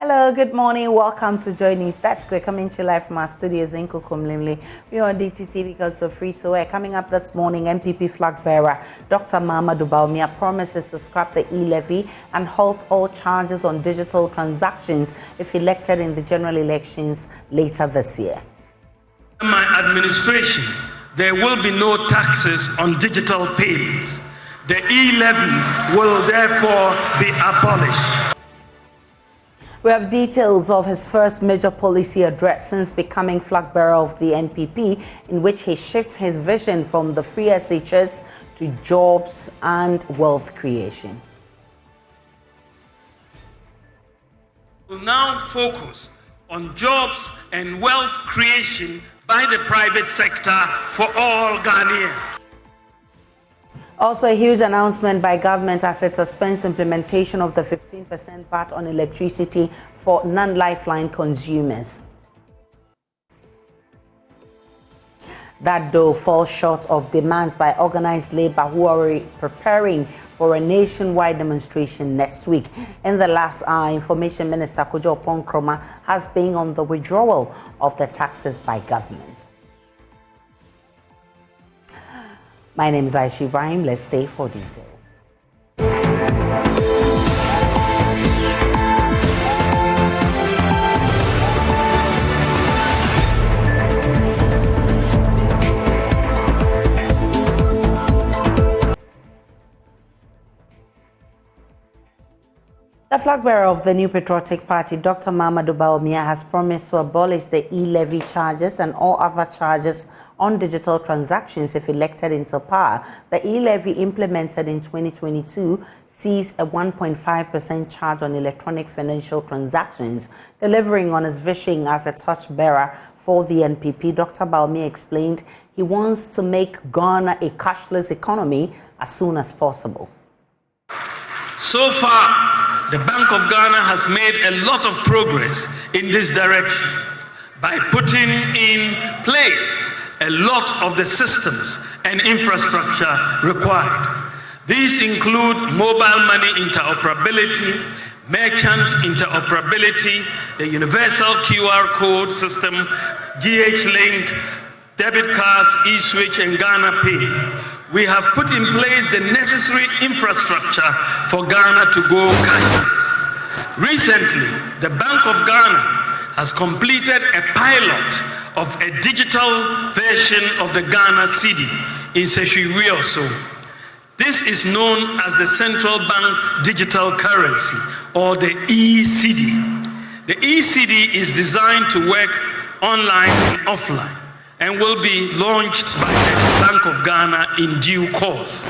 Hello, good morning. Welcome to JoyNews. We're coming to you live from our studios in Kukumlimli. We are on DTT because we're free to air. Coming up this morning, MPP flag bearer Dr. Bawumia promises to scrap the E-Levy and halt all charges on digital transactions if elected in the general elections later this year. In my administration, there will be no taxes on digital payments. The E-Levy will therefore be abolished. We have details of his first major policy address since becoming flag bearer of the NPP, in which he shifts his vision from the free SHS to jobs and wealth creation. We'll now focus on jobs and wealth creation by the private sector for all Ghanaians. Also, a huge announcement by government as it suspends implementation of the 15% VAT on electricity for non-lifeline consumers. That, though, falls short of demands by organized labor who are preparing for a nationwide demonstration next week. In the last hour, Information Minister Kojo Ponkroma has been on the withdrawal of the taxes by government. My name is Aisha Ibrahim. Let's stay for details. The flag bearer of the New Patriotic Party, Dr. Bawumia, has promised to abolish the E-Levy charges and all other charges on digital transactions if elected into power. The E-Levy, implemented in 2022, sees a 1.5% charge on electronic financial transactions. Delivering on his vision as a torchbearer for the NPP, Dr. Bawumia explained he wants to make Ghana a cashless economy as soon as possible. So far, the Bank of Ghana has made a lot of progress in this direction by putting in place a lot of the systems and infrastructure required. These include mobile money interoperability, merchant interoperability, the universal QR code system, GH-Link, debit cards, eSwitch, and Ghana Pay. We have put in place the necessary infrastructure for Ghana to go cashless. Recently, the Bank of Ghana has completed a pilot of a digital version of the Ghana cedi in Seshwiwioso. This is known as the Central Bank Digital Currency, or the E-cedi. The E-cedi is designed to work online and offline, and will be launched by the Bank of Ghana in due course.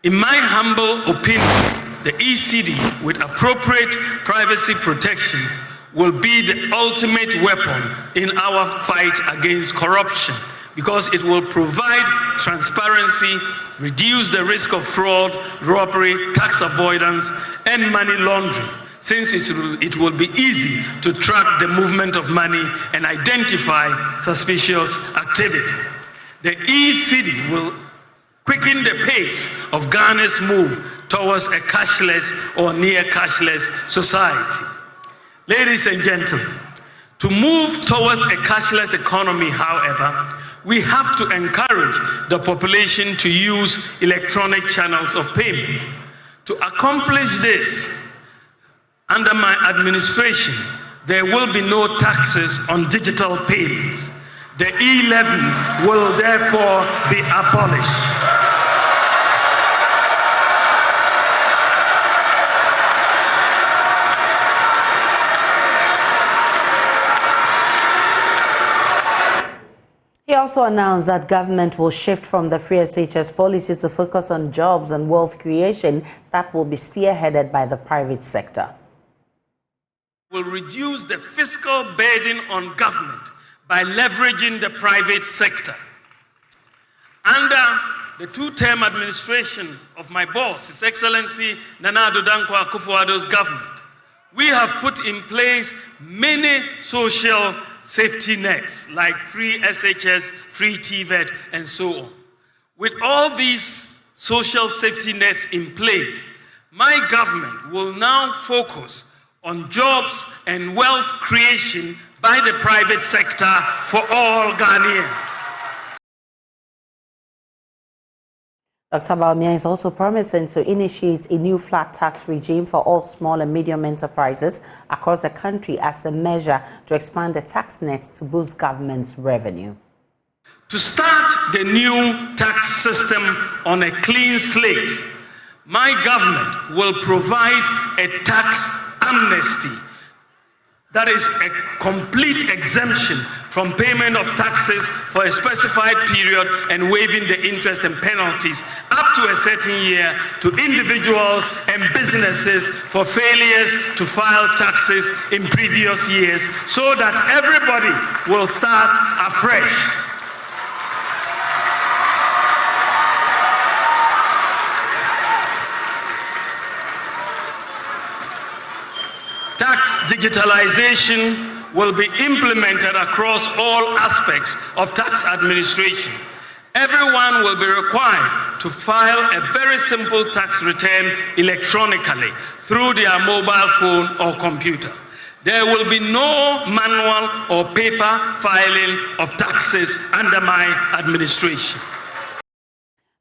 In my humble opinion, the E-cedi, with appropriate privacy protections, will be the ultimate weapon in our fight against corruption, because it will provide transparency, reduce the risk of fraud, robbery, tax avoidance, and money laundering, since it will be easy to track the movement of money and identify suspicious activity. The E-cedi will quicken the pace of Ghana's move towards a cashless or near cashless society. Ladies and gentlemen, to move towards a cashless economy, however, we have to encourage the population to use electronic channels of payment. To accomplish this, under my administration, there will be no taxes on digital payments. The E-Levy will therefore be abolished. He also announced that government will shift from the free SHS policy to focus on jobs and wealth creation that will be spearheaded by the private sector. Will reduce the fiscal burden on government by leveraging the private sector. Under the two-term administration of my boss, His Excellency Nana Addo Dankwa Akufo-Addo's government, we have put in place many social safety nets like free SHS, free TVET, and so on. With all these social safety nets in place, my government will now focus on jobs and wealth creation by the private sector for all Ghanaians. Dr. Bawumia is also promising to initiate a new flat tax regime for all small and medium enterprises across the country as a measure to expand the tax net to boost government's revenue. To start the new tax system on a clean slate, my government will provide a tax amnesty, that is a complete exemption from payment of taxes for a specified period and waiving the interest and penalties up to a certain year to individuals and businesses for failures to file taxes in previous years, so that everybody will start afresh. Tax digitalization will be implemented across all aspects of tax administration. Everyone will be required to file a very simple tax return electronically through their mobile phone or computer. There will be no manual or paper filing of taxes under my administration.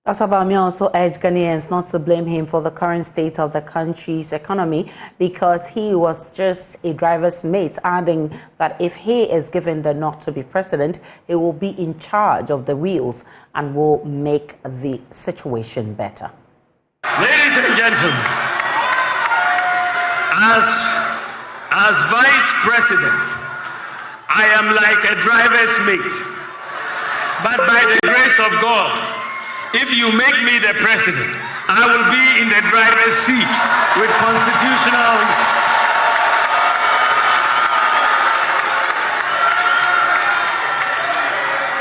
Dr. Bawumia also urged Ghanaians not to blame him for the current state of the country's economy because he was just a driver's mate, adding that if he is given the nod to be president, he will be in charge of the wheels and will make the situation better. Ladies and gentlemen, as vice president, I am like a driver's mate, but by the grace of God, if you make me the president, I will be in the driver's seat with constitutional.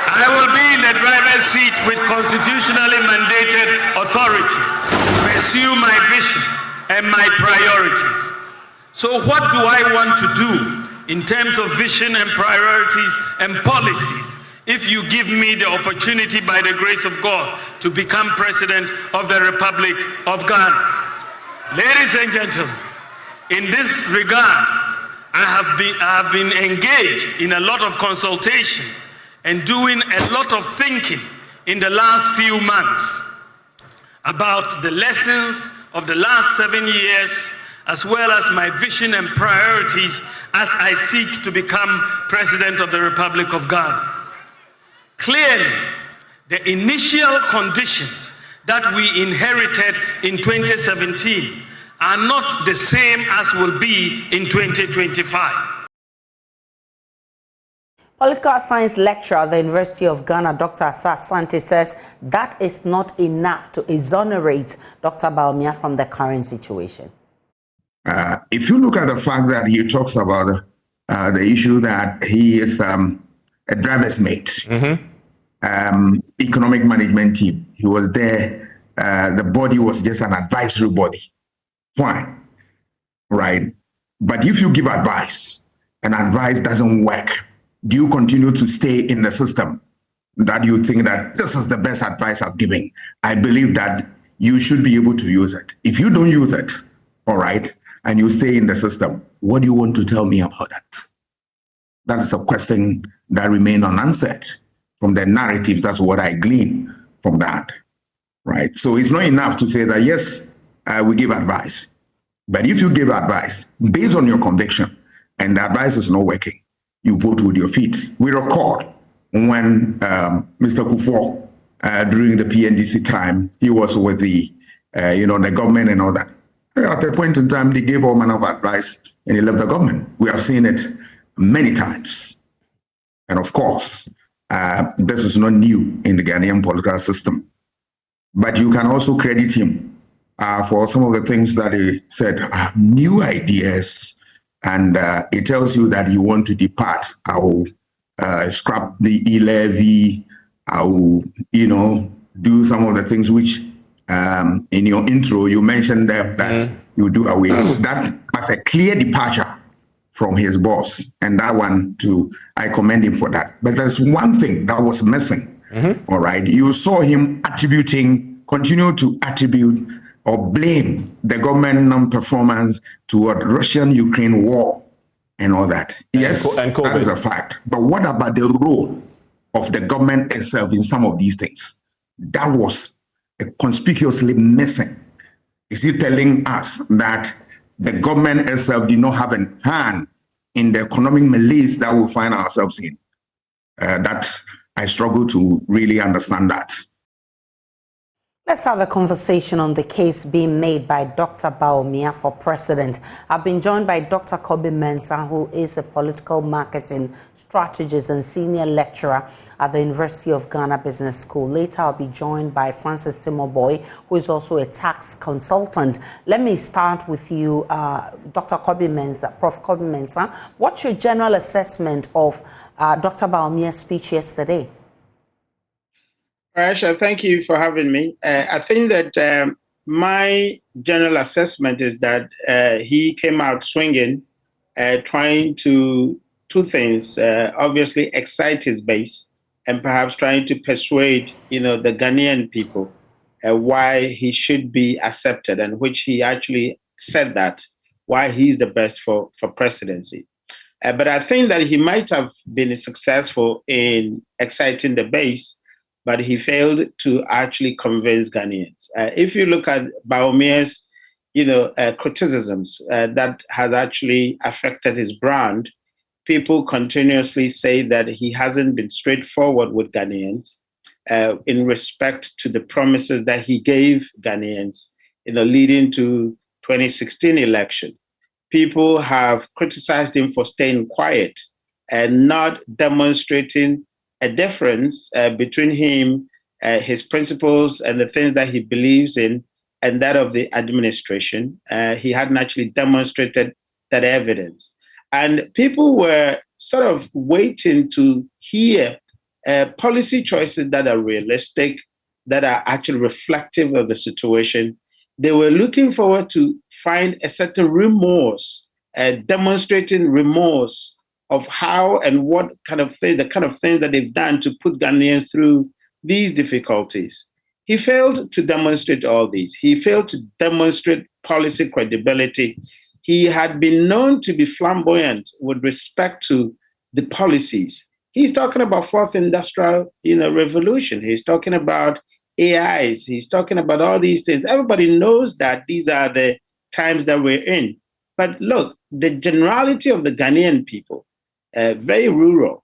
I will be in the driver's seat with constitutionally mandated authority to pursue my vision and my priorities. So what do I want to do in terms of vision and priorities and policies if you give me the opportunity, by the grace of God, to become president of the Republic of Ghana? Ladies and gentlemen, in this regard, I have been engaged in a lot of consultation and doing a lot of thinking in the last few months about the lessons of the last 7 years, as well as my vision and priorities as I seek to become president of the Republic of Ghana. Clearly, the initial conditions that we inherited in 2017 are not the same as will be in 2025. Political science lecturer at the University of Ghana, Dr. Asante, says that is not enough to exonerate Dr. Bawumia from the current situation. If you look at the fact that he talks about the issue that he is a driver's mate, economic management team. He was there. The body was just an advisory body. Fine. Right. But if you give advice and advice doesn't work, do you continue to stay in the system that you think that this is the best advice I've given? I believe that you should be able to use it. If you don't use it, all right, and you stay in the system, what do you want to tell me about that? That is a question that remains unanswered. From the narrative, that's what I glean from that, right? So it's not enough to say that, yes, we give advice. But if you give advice based on your conviction and the advice is not working, you vote with your feet. We record when Mr. Kufuor, during the PNDC time, he was with the government and all that. At a point in time, they gave all manner of advice and he left the government. We have seen it many times. And of course, this is not new in the Ghanaian political system. But you can also credit him for some of the things that he said. I have new ideas, and it tells you that you want to depart. I will scrap the E-Levy. I will, do some of the things which in your intro you mentioned that you do away. That was a clear departure from his boss, and that one too, I commend him for that. But there's one thing that was missing. All right, you saw him continue to attribute or blame the government non-performance toward Russian-Ukraine war and all that. Yes, and that is a fact. But what about the role of the government itself in some of these things? That was conspicuously missing. Is he telling us that the government itself did not have a hand in the economic malaise that we find ourselves in? That I struggle to really understand that. Let's have a conversation on the case being made by Dr. Bawumia for president. I've been joined by Dr. Mensah, who is a political marketing strategist and senior lecturer at the University of Ghana Business School. Later, I'll be joined by Francis Timoboy, who is also a tax consultant. Let me start with you, Dr. Mensah, Prof. Mensah. What's your general assessment of Dr. Bawumia's speech yesterday? Aisha, thank you for having me. I think that my general assessment is that he came out swinging, trying to two things, obviously excite his base and perhaps trying to persuade, the Ghanaian people why he should be accepted, and which he actually said that, why he's the best for presidency. But I think that he might have been successful in exciting the base, but he failed to actually convince Ghanaians. If you look at Bawumia's, criticisms that has actually affected his brand, people continuously say that he hasn't been straightforward with Ghanaians in respect to the promises that he gave Ghanaians, leading to 2016 election. People have criticized him for staying quiet and not demonstrating a difference between him, his principles, and the things that he believes in, and that of the administration. He hadn't actually demonstrated that evidence. And people were sort of waiting to hear policy choices that are realistic, that are actually reflective of the situation. They were looking forward to find a certain remorse, demonstrating remorse of how and what kind of thing, the kind of things that they've done to put Ghanaians through these difficulties. He failed to demonstrate all these. He failed to demonstrate policy credibility. He had been known to be flamboyant with respect to the policies. He's talking about fourth industrial, revolution. He's talking about AIs. He's talking about all these things. Everybody knows that these are the times that we're in. But look, the generality of the Ghanaian people, very rural.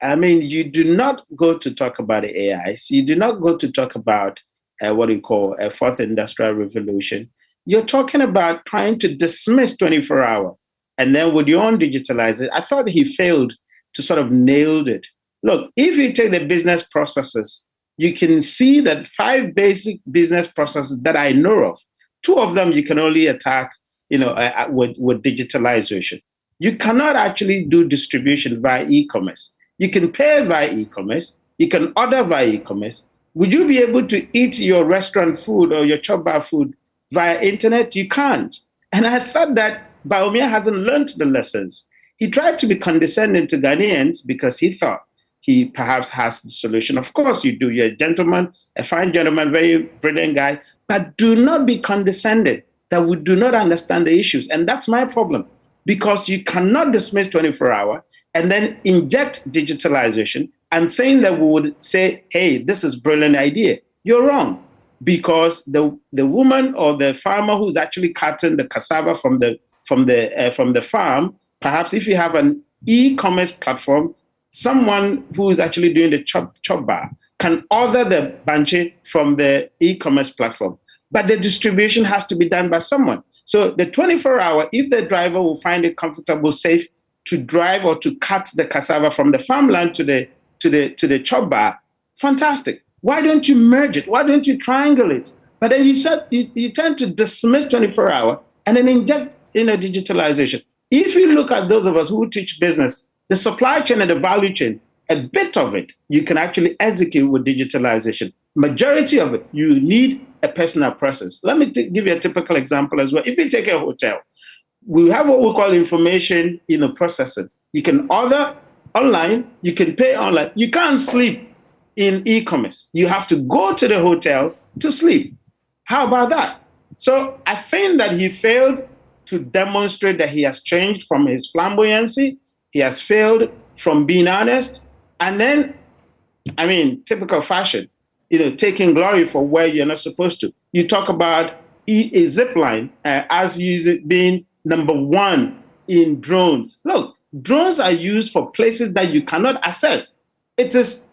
I mean, you do not go to talk about the AIs. You do not go to talk about what we call a fourth industrial revolution. You're talking about trying to dismiss 24-hour. And then with your own digitalize it, I thought he failed to sort of nailed it. Look, if you take the business processes, you can see that 5 basic business processes that I know of, 2 of them you can only attack, with digitalization. You cannot actually do distribution via e-commerce. You can pay via e-commerce. You can order via e-commerce. Would you be able to eat your restaurant food or your chop bar food via internet? You can't. And I thought that Bawumia hasn't learned the lessons. He tried to be condescending to Ghanaians because he thought he perhaps has the solution. Of course you do. You're a gentleman, a fine gentleman, very brilliant guy. But do not be condescending that we do not understand the issues. And that's my problem. Because you cannot dismiss 24-hour and then inject digitalization and think that we would say, hey, this is a brilliant idea. You're wrong. Because the woman or the farmer who's actually cutting the cassava from the farm, perhaps if you have an e-commerce platform, someone who is actually doing the chop bar can order the banche from the e-commerce platform. But the distribution has to be done by someone. So the 24-hour, if the driver will find it comfortable, safe to drive or to cut the cassava from the farmland to the chop bar, fantastic. Why don't you merge it? Why don't you triangle it? But then you tend to dismiss 24-hour and then inject digitalization. If you look at those of us who teach business, the supply chain and the value chain, a bit of it you can actually execute with digitalization. Majority of it, you need a personal process. Let me give you a typical example as well. If you take a hotel, we have what we call information processing. You can order online, you can pay online. You can't sleep in e-commerce. You have to go to the hotel to sleep. How about that? So I think that he failed to demonstrate that he has changed from his flamboyancy. He has failed from being honest. And then, I mean, typical fashion, taking glory for where you're not supposed to. You talk about a zip line as being number one in drones. Look, drones are used for places that you cannot access. It is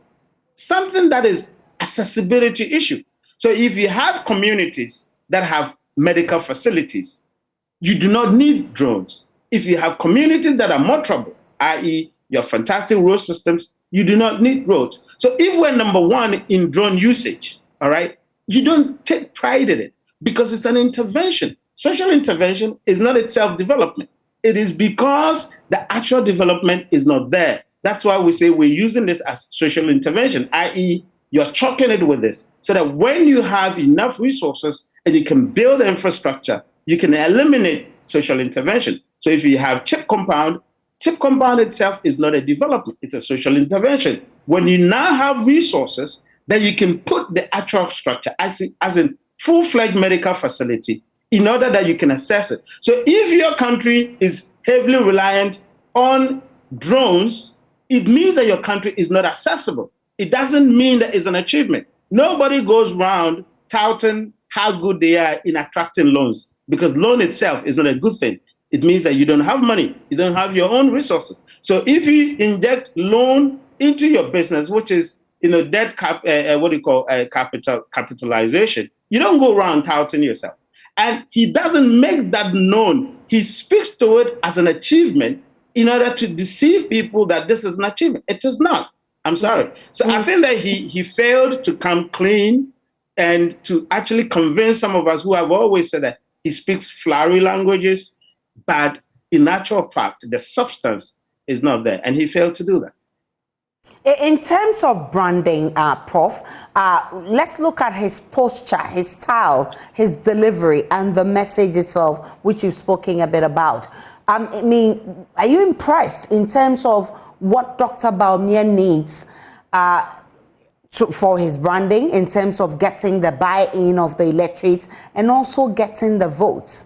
something that is accessibility issue. So if you have communities that have medical facilities, you do not need drones. If you have communities that are more trouble, i.e. your fantastic road systems, you do not need roads. So if we're number one in drone usage, all right, you don't take pride in it because it's an intervention. Social intervention is not itself development. It is because the actual development is not there. That's why we say we're using this as social intervention, i.e. you're chalking it with this, so that when you have enough resources and you can build infrastructure, you can eliminate social intervention. So if you have chip compound itself is not a development, it's a social intervention. When you now have resources, then you can put the actual structure as a full-fledged medical facility in order that you can assess it. So if your country is heavily reliant on drones, it means that your country is not accessible. It doesn't mean that it's an achievement. Nobody goes around touting how good they are in attracting loans, because loan itself is not a good thing. It means that you don't have money. You don't have your own resources. So if you inject loan into your business, which is debt capitalization, you don't go around touting yourself. And he doesn't make that known. He speaks to it as an achievement in order to deceive people that this is an achievement. It is not. I'm sorry. So I think that he failed to come clean and to actually convince some of us who have always said that he speaks flowery languages, but in actual fact, the substance is not there. And he failed to do that. In terms of branding, Prof, let's look at his posture, his style, his delivery, and the message itself, which you've spoken a bit about. I mean, are you impressed in terms of what Dr. Bawumia needs for his branding, in terms of getting the buy-in of the electorates and also getting the votes?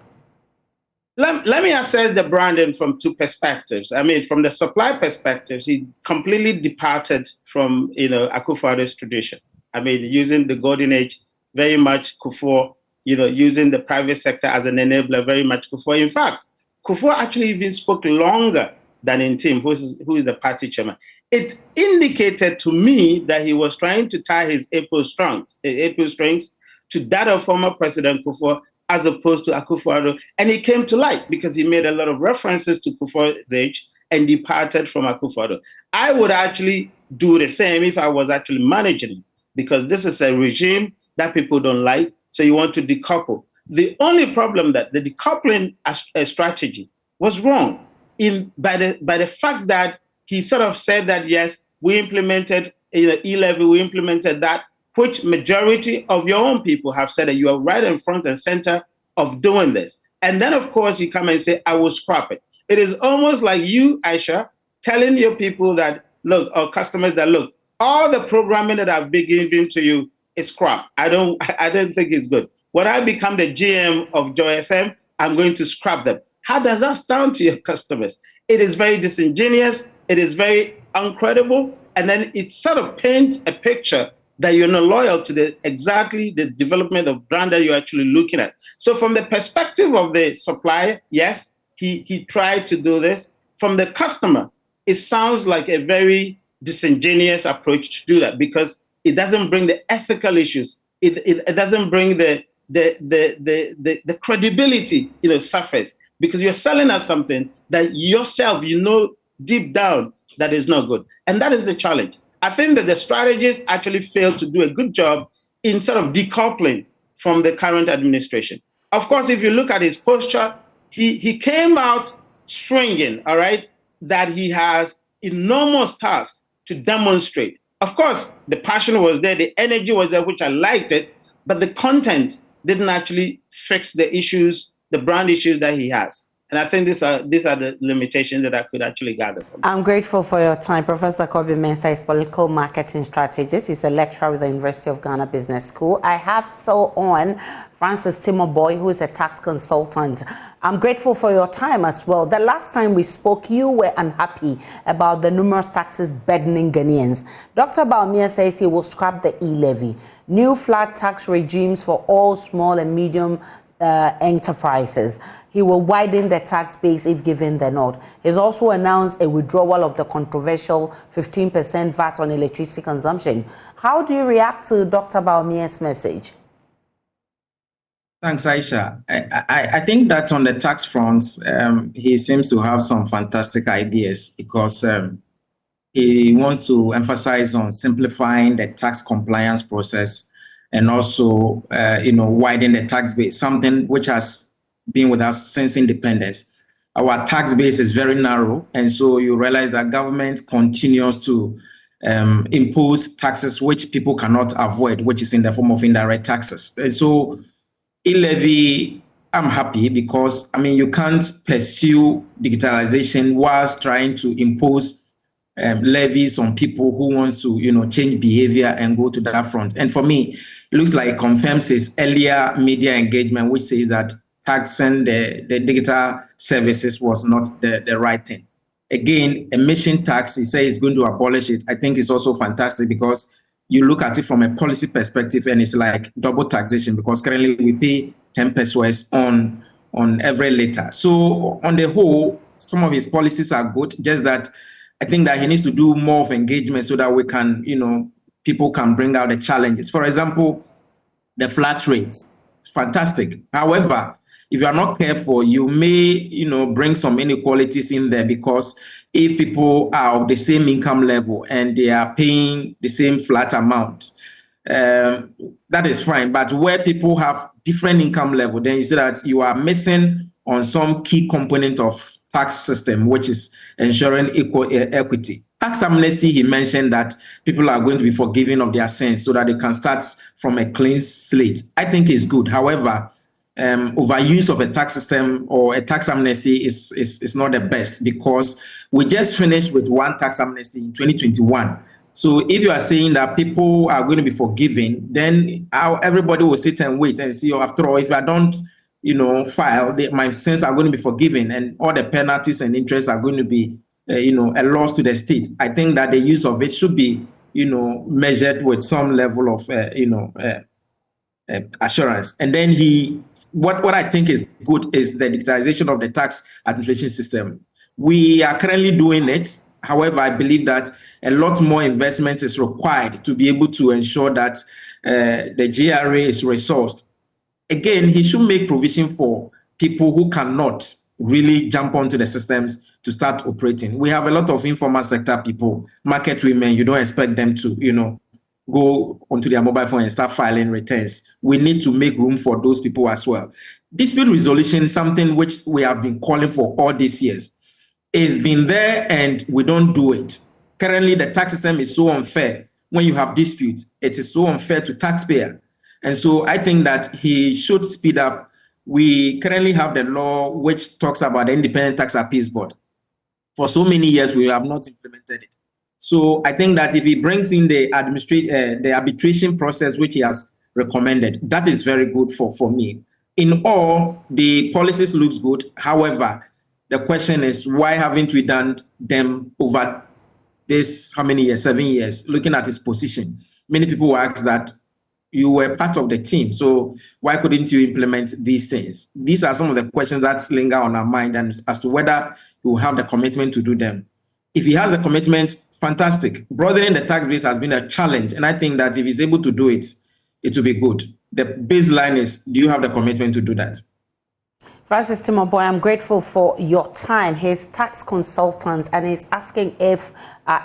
Let me assess the branding from two perspectives. I mean, from the supply perspectives, he completely departed from, Akufo-Addo's tradition. I mean, using the golden age, very much Kufuor, using the private sector as an enabler, very much Kufuor. In fact, Kufuor actually even spoke longer than Ntim, who is the party chairman. It indicated to me that he was trying to tie his April strings to that of former President Kufuor, as opposed to Akufo-Addo. And it came to light because he made a lot of references to Kufuor's age and departed from Akufo-Addo. I would actually do the same if I was actually managing him, because this is a regime that people don't like, so you want to decouple. The only problem that the decoupling strategy was wrong by the fact that he sort of said that, yes, we implemented E-Levy, we implemented that, which majority of your own people have said that you are right in front and center of doing this. And then, of course, you come and say, I will scrap it. It is almost like you, Aisha, telling your people that, look, or customers that, look, all the programming that I've been giving to you is crap. I don't think it's good. When I become the GM of Joy FM, I'm going to scrap them. How does that sound to your customers? It is very disingenuous. It is very uncredible. And then it sort of paints a picture that you're not loyal to exactly the development of brand that you're actually looking at. So from the perspective of the supplier, yes, he tried to do this. From the customer, it sounds like a very disingenuous approach to do that, because it doesn't bring the ethical issues. It doesn't bring the credibility, surface, because you're selling us something that yourself, deep down that is not good. And that is the challenge. I think that the strategists actually failed to do a good job in sort of decoupling from the current administration. Of course, if you look at his posture, he came out swinging, all right, that he has enormous tasks to demonstrate. Of course, the passion was there, the energy was there, which I liked it, but the content didn't actually fix the issues, the brand issues that he has. And I think these are the limitations that I could actually gather from it. I'm grateful for your time. Professor Kobe Mensah is political marketing strategist. He's a lecturer with the University of Ghana Business School. I have still on Francis Timoboy, who is a tax consultant. I'm grateful for your time as well. The last time we spoke, you were unhappy about the numerous taxes burdening Ghanaians. Dr. Bawumia says he will scrap the E-Levy, new flat tax regimes for all small and medium enterprises. He will widen the tax base if given the nod. He's also announced a withdrawal of the controversial 15% VAT on electricity consumption. How do you react to Dr. Bawumia's message? Thanks, Aisha. I think that on the tax fronts, he seems to have some fantastic ideas because he wants to emphasize on simplifying the tax compliance process and also, widen the tax base, something which has been with us since independence. Our tax base is very narrow, and so you realize that government continues to impose taxes which people cannot avoid, which is in the form of indirect taxes. And so E-Levy, I'm happy because, you can't pursue digitalization whilst trying to impose levies on people who want to, change behavior and go to that front. And for me, it looks like it confirms his earlier media engagement, which says that taxing the digital services was not the right thing. Again, emission tax, he says he's going to abolish it. I think it's also fantastic because you look at it from a policy perspective and it's like double taxation because currently we pay 10 pesos on every liter. So on the whole, some of his policies are good, just that I think that he needs to do more of engagement so that we can, people can bring out the challenges. For example, the flat rates, fantastic. However, if you are not careful, you may, bring some inequalities in there because if people are of the same income level and they are paying the same flat amount, that is fine. But where people have different income level, then you see that you are missing on some key component of tax system, which is ensuring equal equity. Tax amnesty, he mentioned that people are going to be forgiven of their sins so that they can start from a clean slate. I think it's good. However, overuse of a tax system or a tax amnesty is not the best because we just finished with one tax amnesty in 2021. So if you are saying that people are going to be forgiven, then everybody will sit and wait and see, after all, if I don't file, my sins are going to be forgiven and all the penalties and interests are going to be, a loss to the state. I think that the use of it should be, measured with some level of, assurance. And then what I think is good is the digitization of the tax administration system. We are currently doing it. However, I believe that a lot more investment is required to be able to ensure that the GRA is resourced. Again, he should make provision for people who cannot really jump onto the systems to start operating. We have a lot of informal sector people, market women. You don't expect them to, go onto their mobile phone and start filing returns. We need to make room for those people as well. Dispute resolution, something which we have been calling for all these years, it's been there and we don't do it. Currently, the tax system is so unfair. When you have disputes, it is so unfair to taxpayer. And so I think that he should speed up. We currently have the law which talks about the Independent Tax Appeals Board. For so many years, we have not implemented it. So I think that if he brings in the arbitration process, which he has recommended, that is very good for me. In all, the policies looks good. However, the question is, why haven't we done them over this, how many years, 7 years, looking at his position? Many people will ask that you were part of the team, so why couldn't you implement these things? These are some of the questions that linger on our mind and as to whether he will have the commitment to do them. If he has the commitment, fantastic. Broadening the tax base has been a challenge, and I think that if he's able to do it, it will be good. The baseline is, do you have the commitment to do that? Francis Timoboy, I'm grateful for your time. He's tax consultant and he's asking if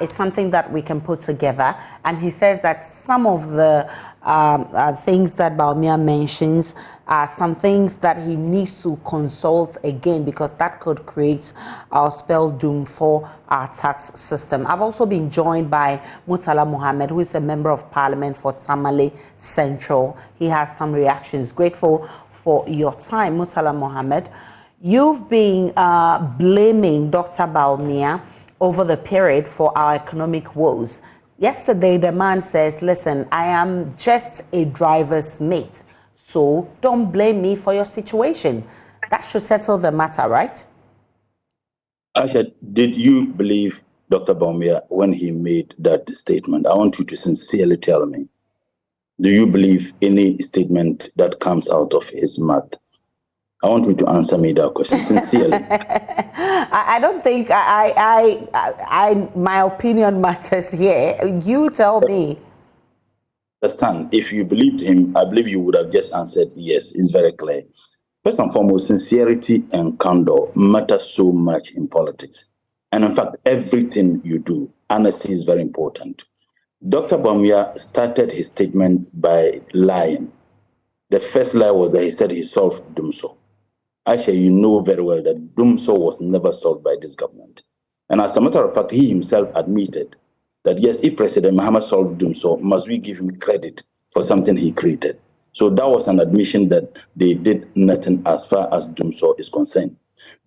it's something that we can put together. And he says that some of the things that Bawumia mentions are some things that he needs to consult again because that could create or spell doom for our tax system. I've also been joined by Murtala Mohammed, who is a member of parliament for Tamale Central. He has some reactions. Grateful for your time, Murtala Mohammed. You've been blaming Dr. Bawumia over the period for our economic woes. Yesterday, the man says, listen, I am just a driver's mate, so don't blame me for your situation. That should settle the matter, right? Aisha, did you believe Dr. Bawumia when he made that statement? I want you to sincerely tell me. Do you believe any statement that comes out of his mouth? I want you to answer me that question sincerely. I don't think my opinion matters here. You tell me. Understand, if you believed him, I believe you would have just answered yes. It's very clear. First and foremost, sincerity and candor matter so much in politics. And in fact, everything you do, honesty is very important. Dr. Bawumia started his statement by lying. The first lie was that he said he solved Dumso. Actually, you know very well that Dumso was never solved by this government. And as a matter of fact, he himself admitted that yes, if President Mahama solved Dumso, must we give him credit for something he created? So that was an admission that they did nothing as far as Dumso is concerned.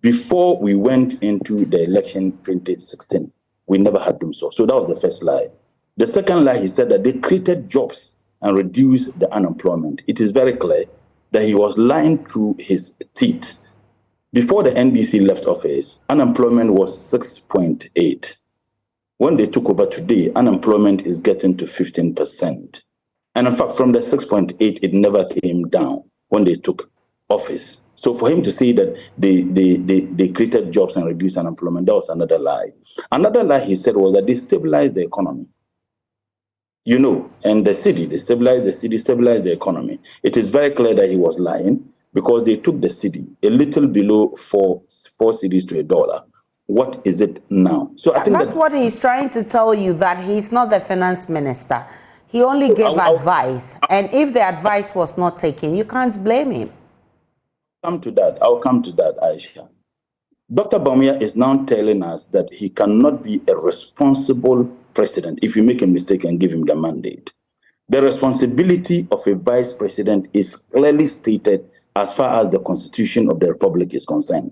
Before we went into the election 2016, we never had Dumso. So that was the first lie. The second lie, he said that they created jobs and reduced the unemployment. It is very clear that he was lying through his teeth. Before the NDC left office, unemployment was 6.8. When they took over today, unemployment is getting to 15%. And in fact, from the 6.8, it never came down when they took office. So for him to say that they created jobs and reduced unemployment, that was another lie. Another lie he said was that they stabilized the economy. You know, and the city, they stabilized the city, stabilized the economy. It is very clear that he was lying because they took the city a little below four cedis to $1. What is it now? So I think that's what he's trying to tell you, that he's not the finance minister. He only gave advice. And if the advice was not taken, you can't blame him. I'll come to that, Aisha. Dr. Bawumia is now telling us that he cannot be a responsible president if you make a mistake and give him the mandate. The responsibility of a vice president is clearly stated as far as the Constitution of the Republic is concerned.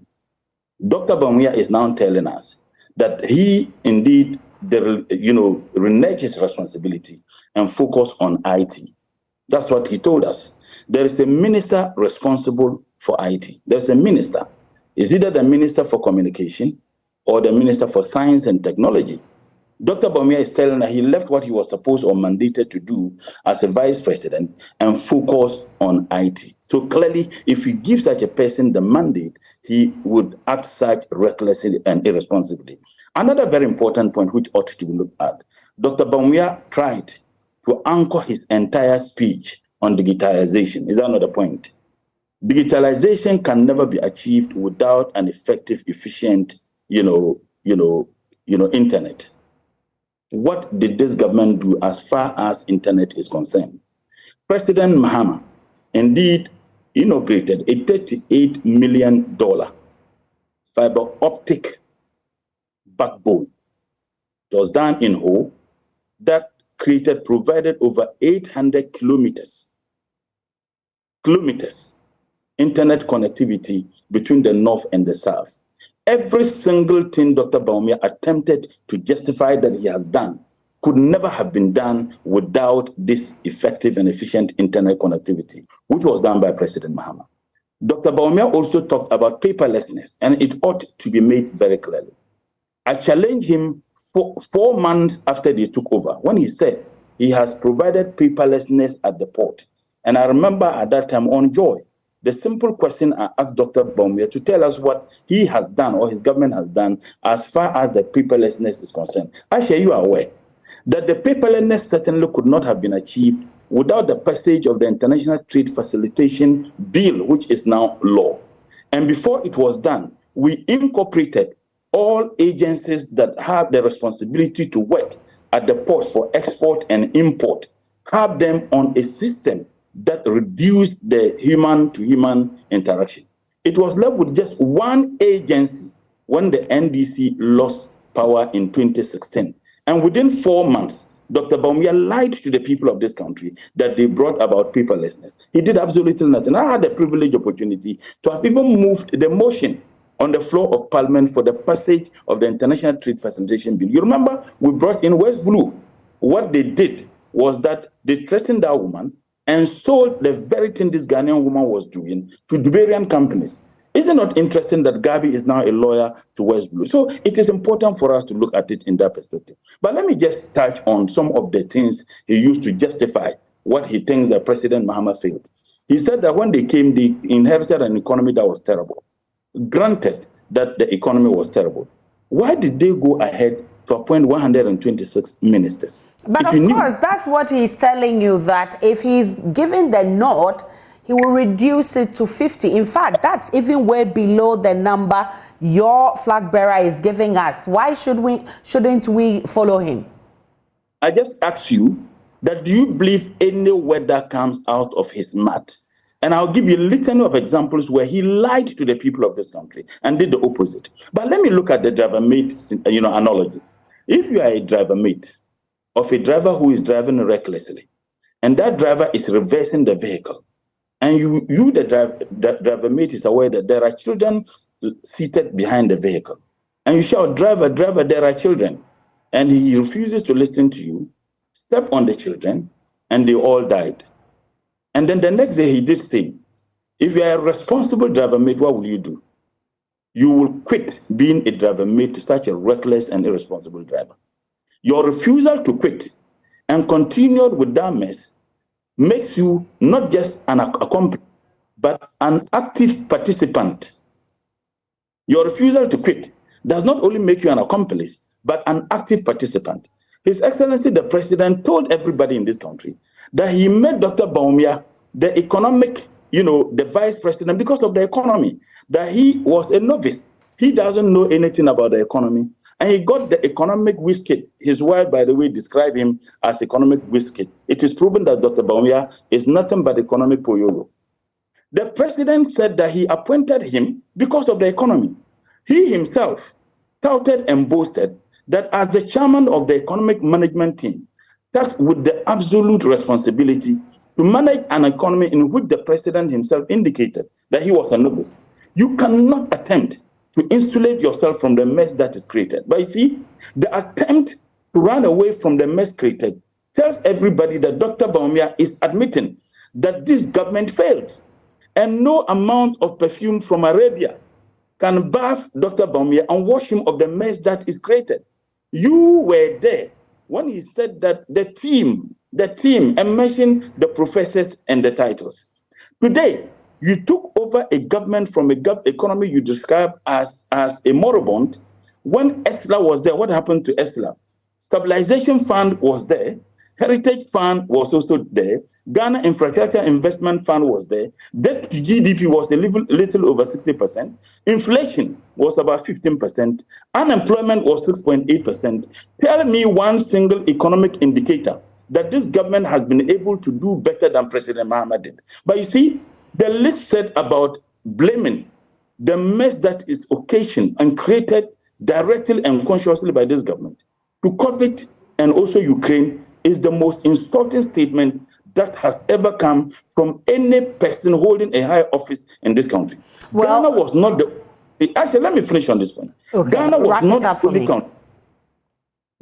Dr. Bawumia is now telling us that he indeed, renege his responsibility and focus on IT. That's what he told us. There is a minister responsible for IT. There's a minister. It's either the Minister for Communication or the Minister for Science and Technology. Dr. Bawumia is telling that he left what he was supposed or mandated to do as a vice president and focus on IT. So clearly, if you give such a person the mandate, he would act such recklessly and irresponsibly. Another very important point which ought to be looked at, Dr. Bawumia tried to anchor his entire speech on digitalization. Is that not the point? Digitalization can never be achieved without an effective, efficient, internet. What did this government do as far as internet is concerned? President Mahama indeed inaugurated a $38 million fiber optic backbone. It was done in Ho that provided over 800 kilometers internet connectivity between the north and the south. Every single thing Dr. Bawumia attempted to justify that he has done could never have been done without this effective and efficient internet connectivity, which was done by President Mahama. Dr. Bawumia also talked about paperlessness, and it ought to be made very clearly. I challenged him 4 months after they took over when he said he has provided paperlessness at the port. And I remember at that time on Joy, the simple question I asked Dr. Bawumia to tell us what he has done or his government has done as far as the paperlessness is concerned. Actually, you are aware that the paperlessness certainly could not have been achieved without the passage of the International Trade Facilitation Bill, which is now law. And before it was done, we incorporated all agencies that have the responsibility to work at the ports for export and import, have them on a system that reduced the human-to-human interaction. It was left with just one agency when the NDC lost power in 2016. And within 4 months, Dr. Bawumia lied to the people of this country that they brought about paperlessness. He did absolutely nothing. I had the privileged opportunity to have even moved the motion on the floor of Parliament for the passage of the International Trade Facilitation Bill. You remember we brought in West Blue. What they did was that they threatened that woman and sold the very thing this Ghanaian woman was doing to Dubarian companies. Isn't it not interesting that Gabi is now a lawyer to West Blue? So it is important for us to look at it in that perspective. But let me just touch on some of the things he used to justify what he thinks that President Mahama failed. He said that when they came, they inherited an economy that was terrible. Granted that the economy was terrible, why did they go ahead to appoint 126 ministers? But of course, that's what he's telling you, that if he's given the nod, he will reduce it to 50. In fact, that's even way below the number your flag bearer is giving us. Why shouldn't we follow him? I just ask you that, do you believe any word that comes out of his mouth? And I'll give you a litany of examples where he lied to the people of this country and did the opposite. But let me look at the driver mate, analogy. If you are a driver mate of a driver who is driving recklessly, and that driver is reversing the vehicle, and the driver mate is aware that there are children seated behind the vehicle, and you shout, driver, driver, there are children, and he refuses to listen to you, step on the children, and they all died. And then the next day he did say, if you are a responsible driver mate, what will you do? You will quit being a driver mate to such a reckless and irresponsible driver. Your refusal to quit and continue with that mess makes you not just an accomplice, but an active participant. Your refusal to quit does not only make you an accomplice, but an active participant. His Excellency, the President, told everybody in this country that he made Dr. Bawumia the economic, the vice president because of the economy, that he was a novice. He doesn't know anything about the economy. And he got the economic whiskey. His wife, by the way, described him as economic whiskey. It is proven that Dr. Bawumia is nothing but economic poyoyo. The president said that he appointed him because of the economy. He himself touted and boasted that as the chairman of the economic management team, tasked with the absolute responsibility to manage an economy in which the president himself indicated that he was a novice. You cannot attempt to insulate yourself from the mess that is created. But you see, the attempt to run away from the mess created tells everybody that Dr. Bawumia is admitting that this government failed. And no amount of perfume from Arabia can bath Dr. Bawumia and wash him of the mess that is created. You were there when he said that the team, and mentioned the professors and the titles. Today, you took over a government from a economy you described as a moribund. When ESLA was there, what happened to ESLA? Stabilization Fund was there. Heritage Fund was also there. Ghana Infrastructure Investment Fund was there. Debt to GDP was a little over 60%. Inflation was about 15%. Unemployment was 6.8%. Tell me one single economic indicator that this government has been able to do better than President Mahama did. But you see, the list said about blaming the mess that is occasioned and created directly and consciously by this government to COVID and also Ukraine is the most insulting statement that has ever come from any person holding a high office in this country. Well, Ghana was not the... Actually, let me finish on this point. Okay, Ghana was not the only country.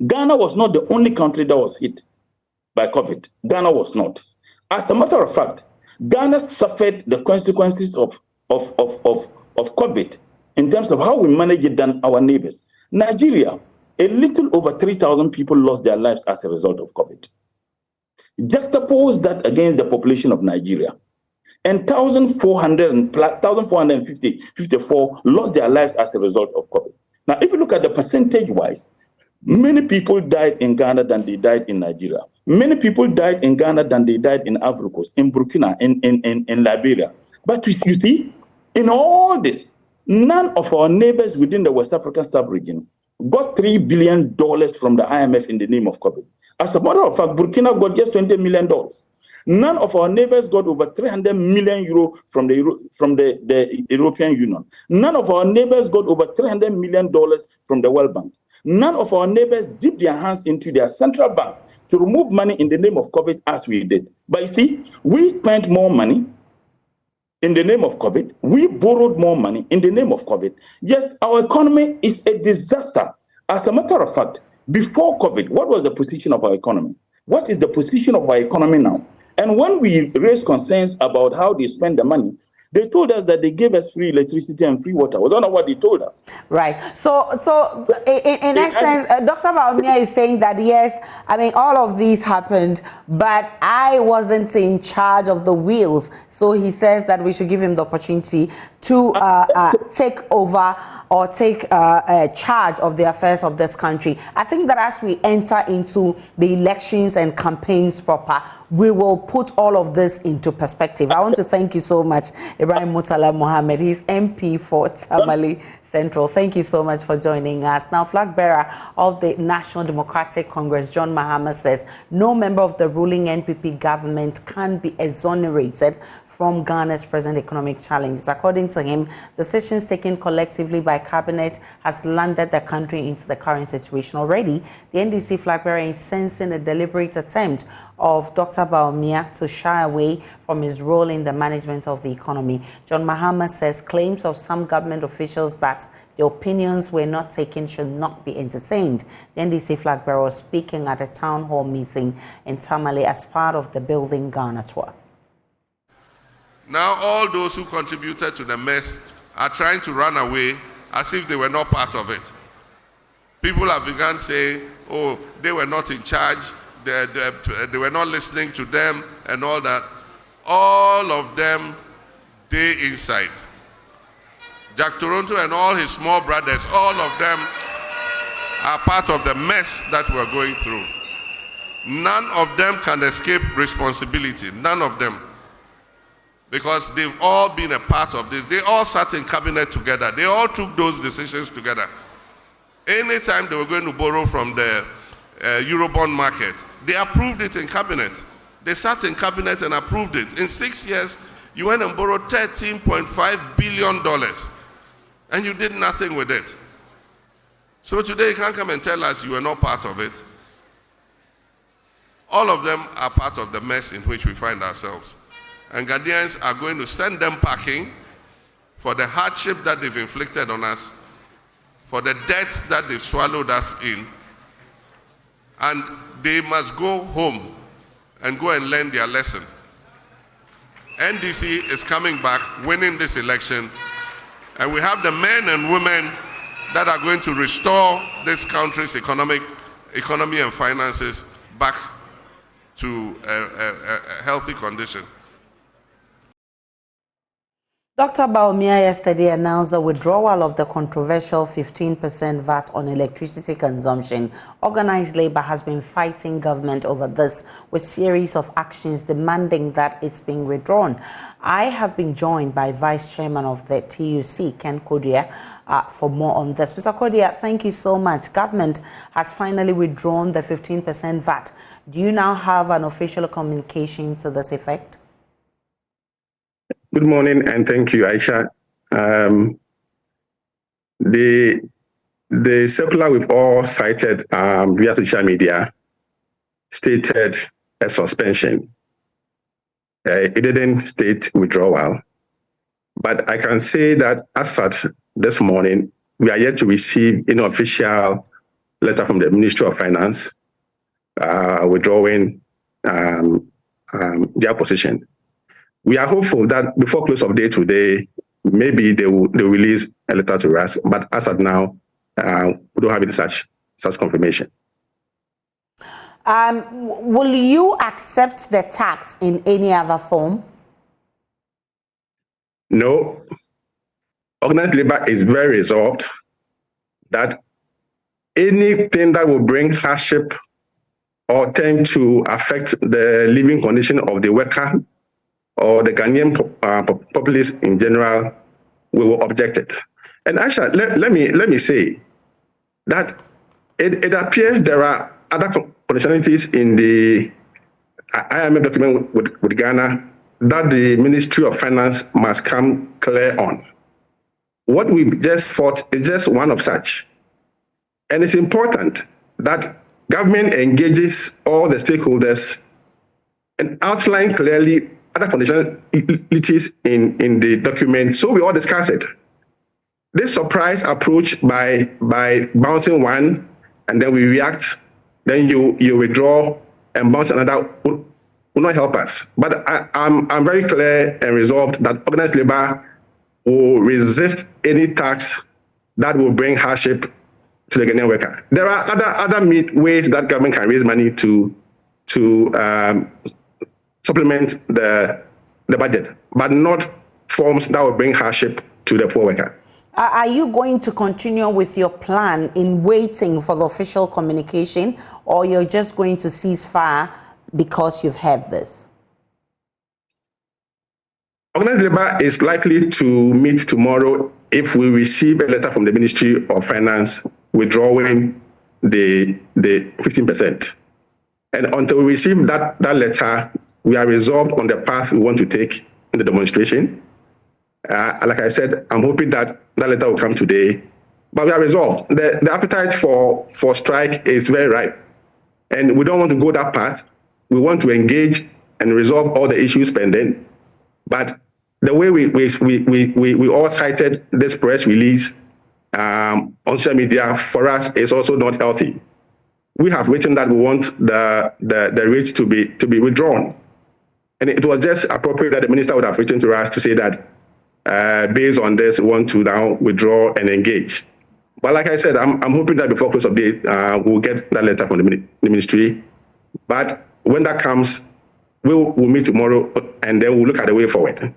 Ghana was not the only country that was hit by COVID. Ghana was not. As a matter of fact, Ghana suffered the consequences of COVID in terms of how we manage it than our neighbors. Nigeria, a little over 3,000 people lost their lives as a result of COVID. Juxtapose that against the population of Nigeria, and 1,454 lost their lives as a result of COVID. Now, if you look at the percentage-wise, many people died in Ghana than they died in Nigeria. Many people died in Ghana than they died in Ivory Coast, in Burkina, in Liberia. But you see, in all this, none of our neighbors within the West African sub-region got $3 billion from the IMF in the name of COVID. As a matter of fact, Burkina got just $20 million. None of our neighbors got over 300 million euro from the European Union. None of our neighbors got over $300 million from the World Bank. None of our neighbors dipped their hands into their central bank to remove money in the name of COVID as we did. But you see, we spent more money in the name of COVID. We borrowed more money in the name of COVID. Yes, our economy is a disaster. As a matter of fact, before COVID, what was the position of our economy? What is the position of our economy now? And when we raised concerns about how they spend the money, they told us that they gave us free electricity and free water. Was that not what they told us? Right. So in essence, Dr. Bawumia is saying that, yes, I mean, all of these happened, but I wasn't in charge of the wheels. So he says that we should give him the opportunity to take over or take charge of the affairs of this country. I think that as we enter into the elections and campaigns proper, we will put all of this into perspective. I want to thank you so much, Ibrahim Murtala Mohammed. He's MP for Tamale Central. Thank you so much for joining us. Now, flag bearer of the National Democratic Congress, John Mahama, says no member of the ruling NPP government can be exonerated from Ghana's present economic challenges. According to him, decisions taken collectively by cabinet has landed the country into the current situation already. The NDC flag bearer is sensing a deliberate attempt of Dr. Bawumia to shy away from his role in the management of the economy. John Mahama says claims of some government officials that the opinions were not taken should not be entertained. The NDC flag bearer was speaking at a town hall meeting in Tamale as part of the Building Ghana tour. Now all those who contributed to the mess are trying to run away as if they were not part of it. People have begun saying, oh, they were not in charge, they were not listening to them and all that. All of them, they inside. Jack Toronto and all his small brothers, all of them are part of the mess that we're going through. None of them can escape responsibility, none of them. Because they've all been a part of this. They all sat in cabinet together. They all took those decisions together. Anytime they were going to borrow from the Eurobond market, they approved it in cabinet. They sat in cabinet and approved it. In 6 years, you went and borrowed $13.5 billion and you did nothing with it. So today you can't come and tell us you were not part of it. All of them are part of the mess in which we find ourselves. And Ghanaians are going to send them packing for the hardship that they've inflicted on us, for the debt that they've swallowed us in, and they must go home and go and learn their lesson. NDC is coming back, winning this election, and we have the men and women that are going to restore this country's economy and finances back to a healthy condition. Dr. Bawumia yesterday announced the withdrawal of the controversial 15% VAT on electricity consumption. Organized labor has been fighting government over this with series of actions demanding that it's being withdrawn. I have been joined by Vice Chairman of the TUC, Ken Kodia, for more on this. Mr. Kodia, thank you so much. Government has finally withdrawn the 15% VAT. Do you now have an official communication to this effect? Good morning and thank you, Aisha. The circular we've all cited via social media stated a suspension. It didn't state withdrawal. But I can say that as at this morning, we are yet to receive an official letter from the Ministry of Finance withdrawing their position. We are hopeful that before close of day today, maybe they will release a letter to us. But as of now, we don't have any such confirmation. Will you accept the tax in any other form? No. Organized labor is very resolved that anything that will bring hardship or tend to affect the living condition of the worker or the Ghanaian populace in general, we will object it. And actually, let me say that it appears there are other conditionalities in the IMF document with Ghana that the Ministry of Finance must come clear on. What we just fought is just one of such. And it's important that government engages all the stakeholders and outline clearly other conditionalities in the document, so we all discuss it. This surprise approach by bouncing one and then we react, then you withdraw and bounce another will not help us. But I'm very clear and resolved that organized labor will resist any tax that will bring hardship to the Ghanaian worker. There are other ways that government can raise money to supplement the budget, but not forms that will bring hardship to the poor worker. Are you going to continue with your plan in waiting for the official communication, or you're just going to cease fire because you've had this? Organized labor is likely to meet tomorrow if we receive a letter from the Ministry of Finance withdrawing the 15%. And until we receive that letter, we are resolved on the path we want to take in the demonstration. Like I said, I'm hoping that letter will come today, but we are resolved. The appetite for strike is very ripe, and we don't want to go that path. We want to engage and resolve all the issues pending. But the way we all cited this press release on social media, for us, is also not healthy. We have written that we want the rate to be withdrawn, and it was just appropriate that the minister would have written to us to say that based on this, we want to now withdraw and engage. But like I said, I'm hoping that before close of day, we'll get that letter from the ministry. But when that comes, we'll meet tomorrow and then we'll look at the way forward.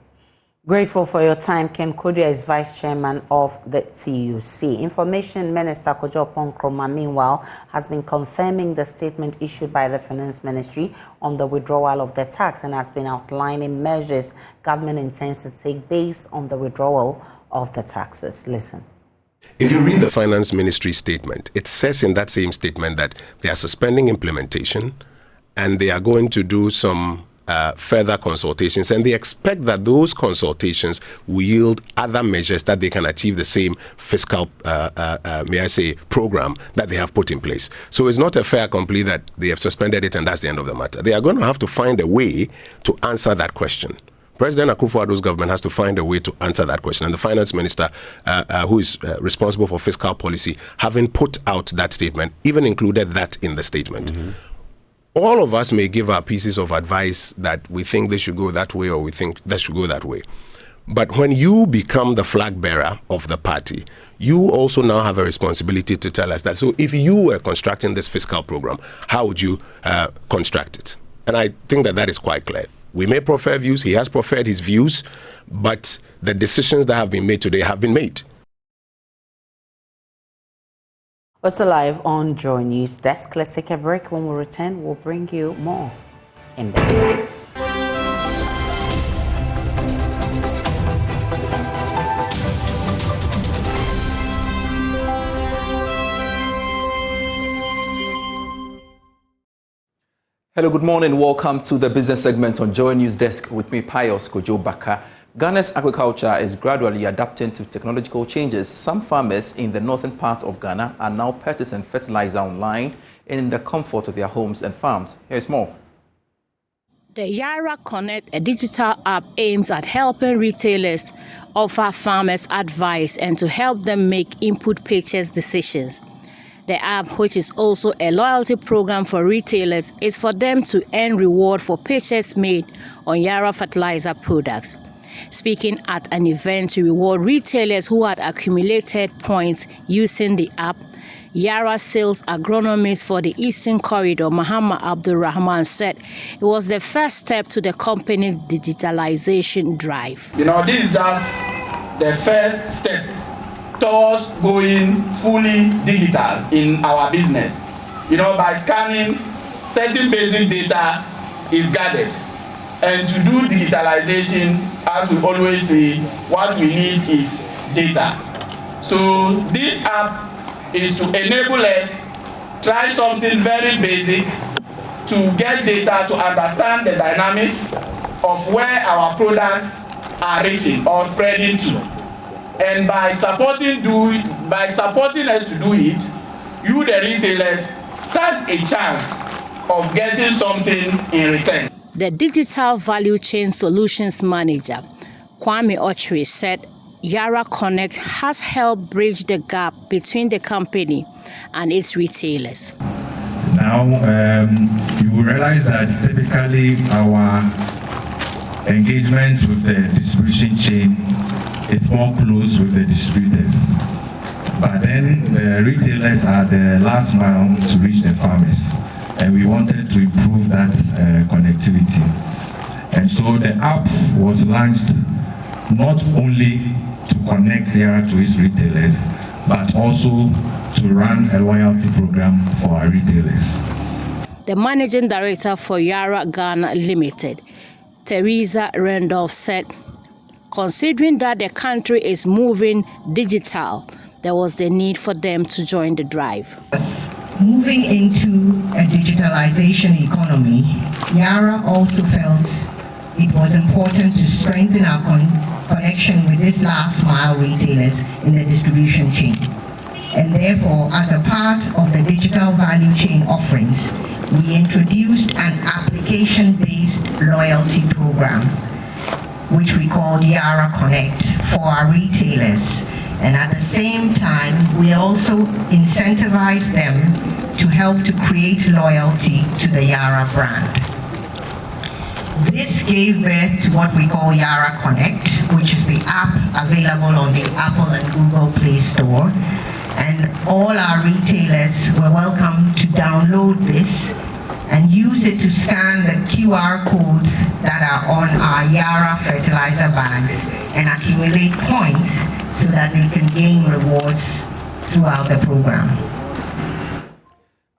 Grateful for your time. Ken Kodia is Vice Chairman of the TUC. Information Minister Kojo Ponkroma, meanwhile, has been confirming the statement issued by the Finance Ministry on the withdrawal of the tax and has been outlining measures government intends to take based on the withdrawal of the taxes. Listen. If you read the Finance Ministry statement, it says in that same statement that they are suspending implementation and they are going to do some further consultations, and they expect that those consultations will yield other measures that they can achieve the same fiscal, program that they have put in place. So it's not a fait accompli that they have suspended it and that's the end of the matter. They are going to have to find a way to answer that question. President Akufo-Addo's government has to find a way to answer that question. And the finance minister, who is responsible for fiscal policy, having put out that statement, even included that in the statement. Mm-hmm. All of us may give our pieces of advice that we think they should go that way or we think that should go that way. But when you become the flag bearer of the party, you also now have a responsibility to tell us that. So if you were constructing this fiscal program, how would you construct it? And I think that is quite clear. We may prefer views. He has preferred his views, but the decisions that have been made today have been made. What's live on JoyNews desk? Let's take a break. When we return, we'll bring you more in business. Hello, good morning. Welcome to the business segment on JoyNews desk with me, Pius Kojo Baka. Ghana's agriculture is gradually adapting to technological changes. Some farmers in the northern part of Ghana are now purchasing fertilizer online in the comfort of their homes and farms. Here's more. The Yara Connect, a digital app, aims at helping retailers offer farmers advice and to help them make input purchase decisions. The app, which is also a loyalty program for retailers, is for them to earn reward for purchase made on Yara fertilizer products. Speaking at an event to reward retailers who had accumulated points using the app, Yara sales agronomist for the Eastern Corridor, Muhammad Abdul Rahman, said it was the first step to the company's digitalization drive. This is just the first step towards going fully digital in our business. By scanning, certain basic data is gathered. And to do digitalization, as we always say, what we need is data. So this app is to enable us try something very basic to get data to understand the dynamics of where our products are reaching or spreading to. And by supporting us to do it, you, the retailers, stand a chance of getting something in return. The Digital Value Chain Solutions Manager, Kwame Ochre, said Yara Connect has helped bridge the gap between the company and its retailers. Now, you will realize that typically our engagement with the distribution chain is more close with the distributors. But then the retailers are the last mile to reach the farmers. And we wanted to improve that connectivity. And so the app was launched not only to connect Yara to its retailers, but also to run a loyalty program for our retailers. The managing director for Yara Ghana Limited, Teresa Randolph, said, considering that the country is moving digital, there was the need for them to join the drive. Moving into a digitalization economy, Yara also felt it was important to strengthen our connection with these last mile retailers in the distribution chain. And therefore, as a part of the digital value chain offerings, we introduced an application-based loyalty program, which we called Yara Connect, for our retailers. And at the same time, we also incentivized them to help to create loyalty to the Yara brand. This gave birth to what we call Yara Connect, which is the app available on the Apple and Google Play Store. And all our retailers were welcome to download this and use it to scan the QR codes that are on our Yara fertilizer bags and accumulate points so that they can gain rewards throughout the program.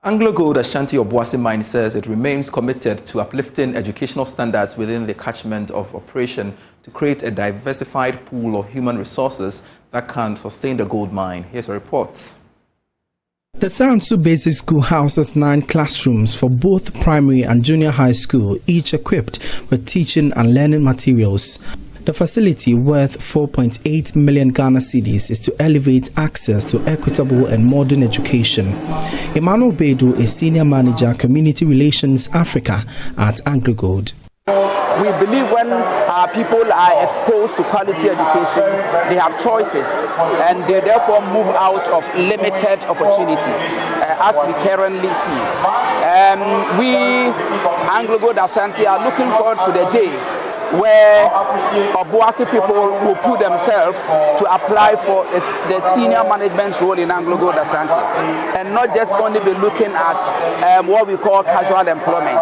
Anglo Gold Ashanti Obuasi Mine says it remains committed to uplifting educational standards within the catchment of operation to create a diversified pool of human resources that can sustain the gold mine. Here's a report. The Sansu Basic School houses 9 classrooms for both primary and junior high school, each equipped with teaching and learning materials. The facility, worth 4.8 million Ghana cedis, is to elevate access to equitable and modern education. Emmanuel Bedu is Senior Manager, Community Relations Africa at Anglo Gold. We believe when our people are exposed to quality education, they have choices and they therefore move out of limited opportunities, as we currently see. We, Anglo Gold Ashanti, are looking forward to the day where Obuasi people will put themselves to apply for the senior management role in Anglo Gold Ashanti, and not just only be looking at what we call casual employment.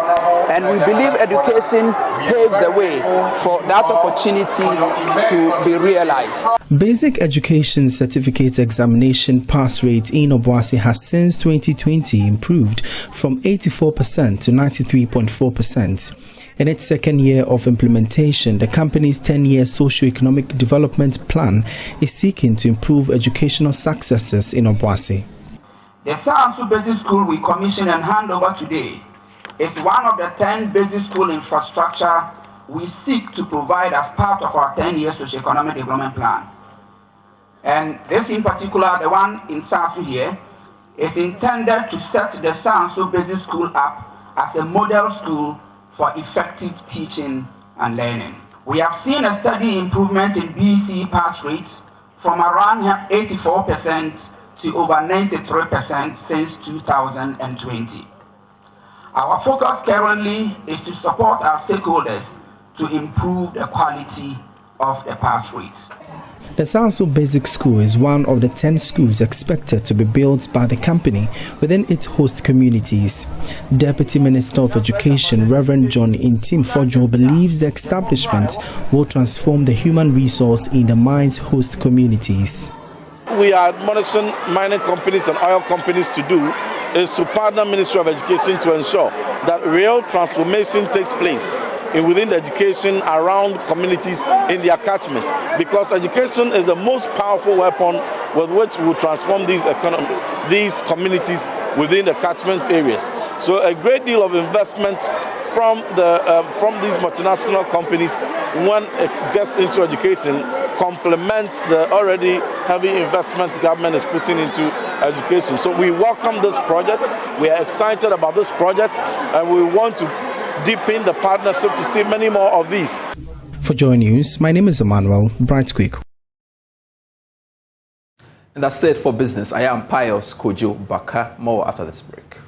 And we believe education paves the way for that opportunity to be realized. Basic education certificate examination pass rate in Obuasi has since 2020 improved from 84% to 93.4%. In its second year of implementation, the company's 10-year socio-economic development plan is seeking to improve educational successes in Obuasi. The Sansu Basic School we commission and hand over today is one of the 10 basic school infrastructure we seek to provide as part of our 10-year socio-economic development plan. And this in particular, the one in Sansu here, is intended to set the Sansu Basic School up as a model school for effective teaching and learning. We have seen a steady improvement in BEC pass rates from around 84% to over 93% since 2020. Our focus currently is to support our stakeholders to improve the quality of the pass rates. The Sansu Basic School is one of the 10 schools expected to be built by the company within its host communities. Deputy Minister of Education, Reverend John Intim Fojo, believes the establishment will transform the human resource in the mine's host communities. We are admonishing mining companies and oil companies to do is to partner Ministry of Education to ensure that real transformation takes place within the education around communities in their catchment, because education is the most powerful weapon with which we will transform these communities within the catchment areas. So a great deal of investment from these multinational companies when it gets into education complements the already heavy investments government is putting into education. So we welcome this project. We are excited about this project, and we want to deepen the partnership to see many more of these. For JoyNews, my name is Emmanuel Brightquick. And that's it for business. I am Pius Kojo Baka. More after this break.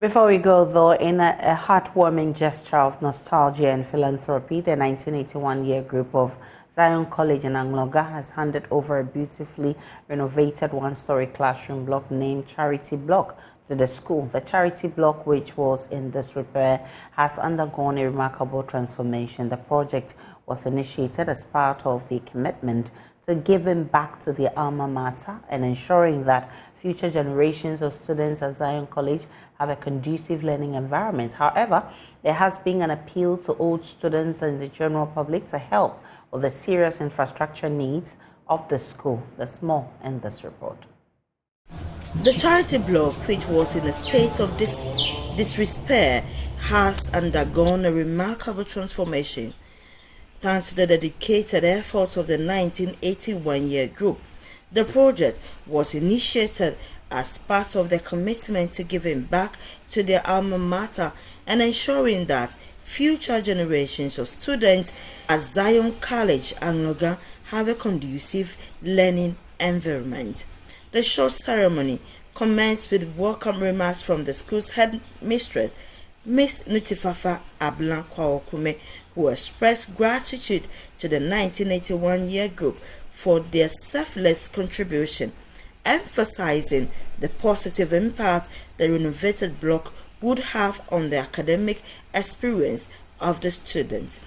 Before we go, though, in a heartwarming gesture of nostalgia and philanthropy, the 1981-year group of Zion College in Angloga has handed over a beautifully renovated one-story classroom block named Charity Block to the school. The Charity Block, which was in disrepair, has undergone a remarkable transformation. The project was initiated as part of the commitment to giving back to the alma mater and ensuring that future generations of students at Zion College have a conducive learning environment. However, there has been an appeal to old students and the general public to help with the serious infrastructure needs of the school. There's more in this report. The Charity Block, which was in a state of disrepair, has undergone a remarkable transformation thanks to the dedicated efforts of the 1981-year group. The project was initiated as part of their commitment to giving back to their alma mater and ensuring that future generations of students at Zion College, Angloga, have a conducive learning environment. The short ceremony commenced with welcome remarks from the school's headmistress, Miss Nutifafa Ablan Kwaokume, who expressed gratitude to the 1981-year group for their selfless contribution, emphasizing the positive impact the renovated block would have on the academic experience of the students.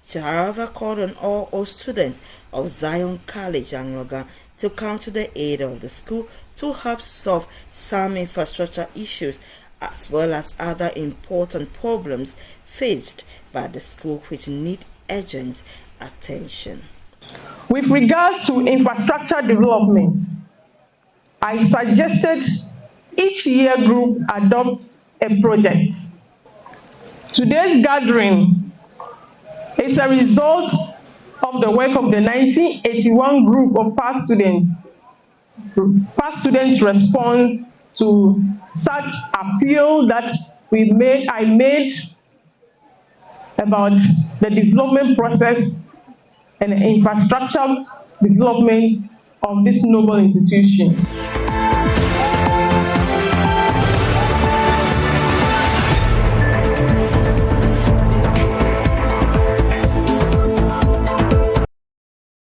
She, however, called on all students of Zion College, Angloga, to come to the aid of the school to help solve some infrastructure issues as well as other important problems faced by the school which need urgent attention. With regards to infrastructure development, I suggested each year group adopts a project. Today's gathering is a result of the work of the 1981 group of past students. Past students' response to such appeal that I made about the development process and infrastructure development of this noble institution.